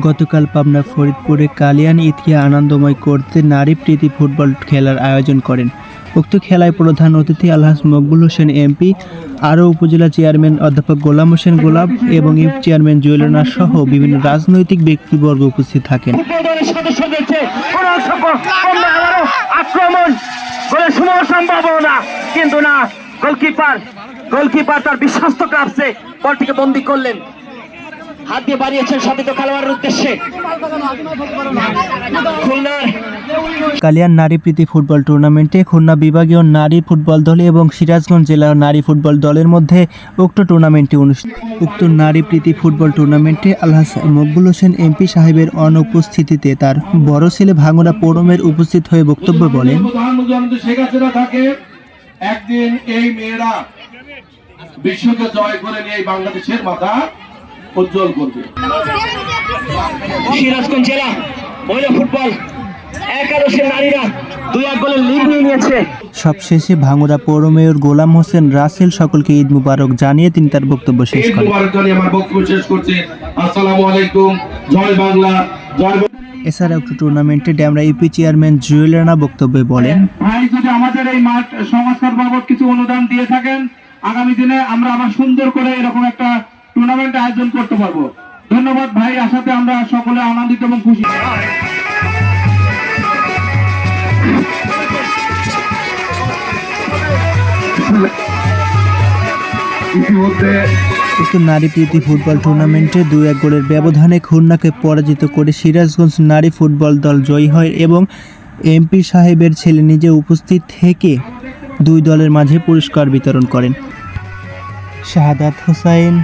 গতকাল পাবনা ফরিদপুরে কালিয়ান ঈদকে আনন্দময় করতে নারী প্রীতি ফুটবল খেলার আয়োজন করেন। উক্ত খেলায় প্রধান অতিথি আলহাজ মকবুল হোসেন এমপি, আরও উপজেলা চেয়ারম্যান অধ্যাপক গোলাম হোসেন গোলাপ এবং ইউপি চেয়ারম্যান জুয়েল রানা সহ বিভিন্ন রাজনৈতিক ব্যক্তিবর্গ উপস্থিত থাকেন। কিন্তু না, গোলকিপার তার বিশ্বস্ত ক্লাবসে বলটিকে বন্দী করলেন, হাত দিয়ে বাড়িয়েছেন সাবিত খেলোয়াড়ের উদ্দেশ্যে। কালিয়ান নারী প্রীতি ফুটবল টুর্নামেন্টে খুলনা বিভাগীয় নারী ফুটবল দল এবং সিরাজগঞ্জ জেলার নারী ফুটবল দলের মধ্যে উক্ত টুর্নামেন্টটি অনুষ্ঠিত। উক্ত নারী প্রীতি ফুটবল টুর্নামেন্টে আলহাজ মকবুল হোসেন এমপি সাহেবের অনুপস্থিতিতে তার বড় ছেলে ভাঙ্গুড়া পৌরমের উপস্থিত হয়ে বক্তব্য বলেন। একদিন এই মেয়েরা বিশ্বকে জয় করে নিয়ে বাংলাদেশের মাথা উজ্জ্বল করবে। সিরাজগঞ্জ জেলা মহিলা ফুটবল একাদশের নারীরা 2-1 গোলের লিড নিয়ে নিয়েছে। সবশেষে ভাঙ্গুড়া পৌর মেয়র গোলাম হোসেন রাসেল সকলকে ঈদ মুবারক জানিয়ে তিনি তার বক্তব্য শেষ করেন। আমার বক্তব্য শেষ করছি। আসসালামু আলাইকুম, জয় বাংলা, জয়। এছাড়া উক্ত টুর্নামেন্টে ড্যামরা ইউপি চেয়ারম্যান জুয়েল রানা বক্তব্যে বলেন, ভাই যদি আমাদের এই মাঠ সংস্কার বাবদ কিছু অনুদান দিয়ে থাকেন, আগামী দিনে আমরা আবার সুন্দর করে এরকম একটা টুর্নামেন্ট আয়োজন করতে পারবো। ধন্যবাদ ভাই, আশাতে আমরা সকলে আনন্দিত এবং খুশি। উক্ত নারী প্রীতি ফুটবল টুর্নামেন্টে 2-1 গোলের ব্যবধানে খুলনাকে পরাজিত করে সিরাজগঞ্জ নারী ফুটবল দল জয়ী হয় এবং এমপি সাহেবের ছেলে নিজে উপস্থিত থেকে দুই দলের মাঝে পুরস্কার বিতরণ করেন। শাহাদাত হোসাইন,